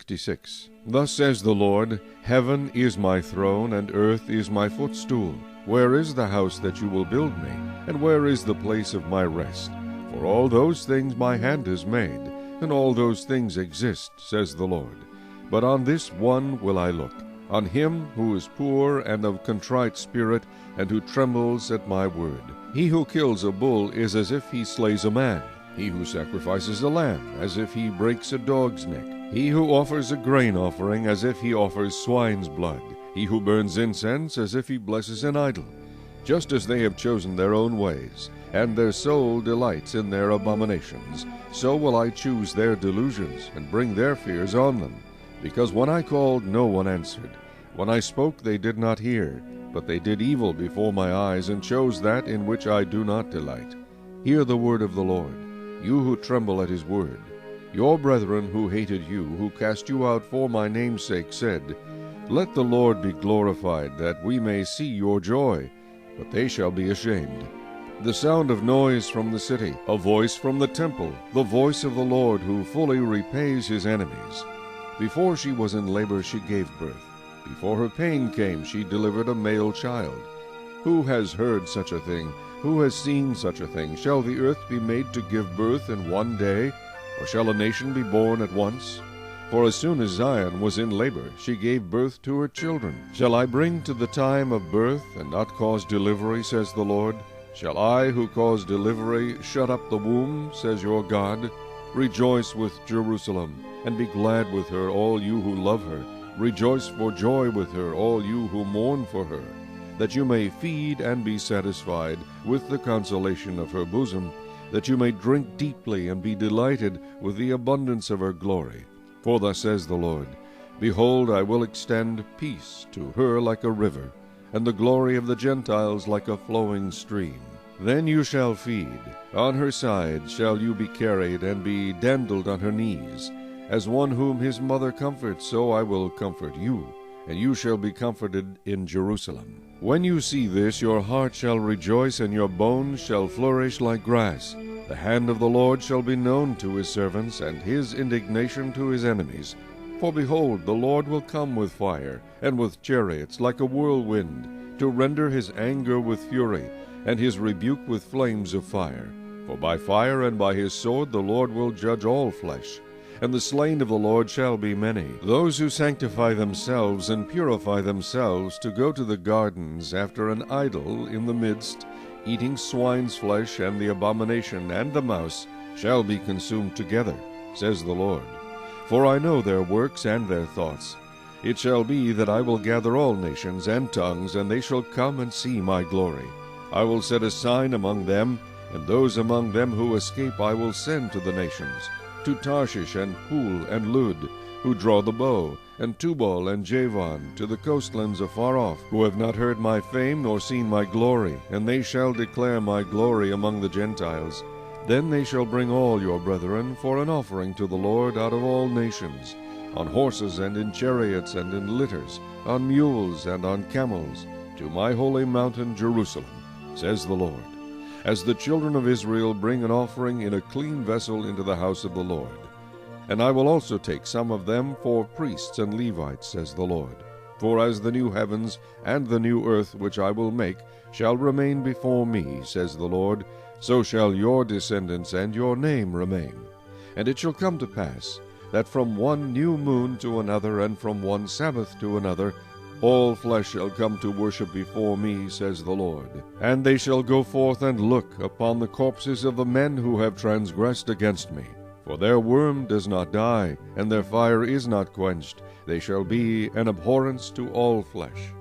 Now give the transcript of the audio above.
56. Thus says the Lord, Heaven is my throne, and earth is my footstool. Where is the house that you will build me? And where is the place of my rest? For all those things my hand has made, and all those things exist, says the Lord. But on this one will I look, on him who is poor and of contrite spirit, and who trembles at my word. He who kills a bull is as if he slays a man. He who sacrifices a lamb, as if he breaks a dog's neck. He who offers a grain offering, as if he offers swine's blood. He who burns incense, as if he blesses an idol. Just as they have chosen their own ways, and their soul delights in their abominations, so will I choose their delusions, and bring their fears on them. Because when I called, no one answered. When I spoke, they did not hear. But they did evil before my eyes, and chose that in which I do not delight. Hear the word of the Lord, you who tremble at his word. Your brethren who hated you, who cast you out for my name's sake, said, Let the Lord be glorified, that we may see your joy. But they shall be ashamed. The sound of noise from the city, a voice from the temple, the voice of the Lord, who fully repays his enemies. Before she was in labor she gave birth. Before her pain came she delivered a male child. Who has heard such a thing? Who has seen such a thing? Shall the earth be made to give birth in one day? Or shall a nation be born at once? For as soon as Zion was in labor, she gave birth to her children. Shall I bring to the time of birth, and not cause delivery, says the Lord? Shall I, who cause delivery, shut up the womb, says your God? Rejoice with Jerusalem, and be glad with her, all you who love her. Rejoice for joy with her, all you who mourn for her, that you may feed and be satisfied with the consolation of her bosom, that you may drink deeply and be delighted with the abundance of her glory. For thus says the Lord, Behold, I will extend peace to her like a river, and the glory of the Gentiles like a flowing stream. Then you shall feed, on her side shall you be carried, and be dandled on her knees. As one whom his mother comforts, so I will comfort you, and you shall be comforted in Jerusalem. When you see this, your heart shall rejoice, and your bones shall flourish like grass. The hand of the Lord shall be known to his servants, and his indignation to his enemies. For behold, the Lord will come with fire, and with chariots like a whirlwind, to render his anger with fury, and his rebuke with flames of fire. For by fire and by his sword the Lord will judge all flesh. And the slain of the Lord shall be many, those who sanctify themselves and purify themselves to go to the gardens after an idol in the midst, eating swine's flesh, and the abomination and the mouse shall be consumed together, says the Lord. For I know their works and their thoughts. It shall be that I will gather all nations and tongues, and they shall come and see my glory. I will set a sign among them, and those among them who escape I will send to the nations, to Tarshish and Pul and Lud, who draw the bow, and Tubal and Javan, to the coastlands afar off, who have not heard my fame nor seen my glory, and they shall declare my glory among the Gentiles. Then they shall bring all your brethren for an offering to the Lord out of all nations, on horses and in chariots and in litters, on mules and on camels, to my holy mountain Jerusalem, says the Lord. As the children of Israel bring an offering in a clean vessel into the house of the Lord. And I will also take some of them for priests and Levites, says the Lord. For as the new heavens and the new earth which I will make shall remain before me, says the Lord, so shall your descendants and your name remain. And it shall come to pass, that from one new moon to another, and from one Sabbath to another, all flesh shall come to worship before me, says the Lord. And they shall go forth and look upon the corpses of the men who have transgressed against me. For their worm does not die, and their fire is not quenched. They shall be an abhorrence to all flesh.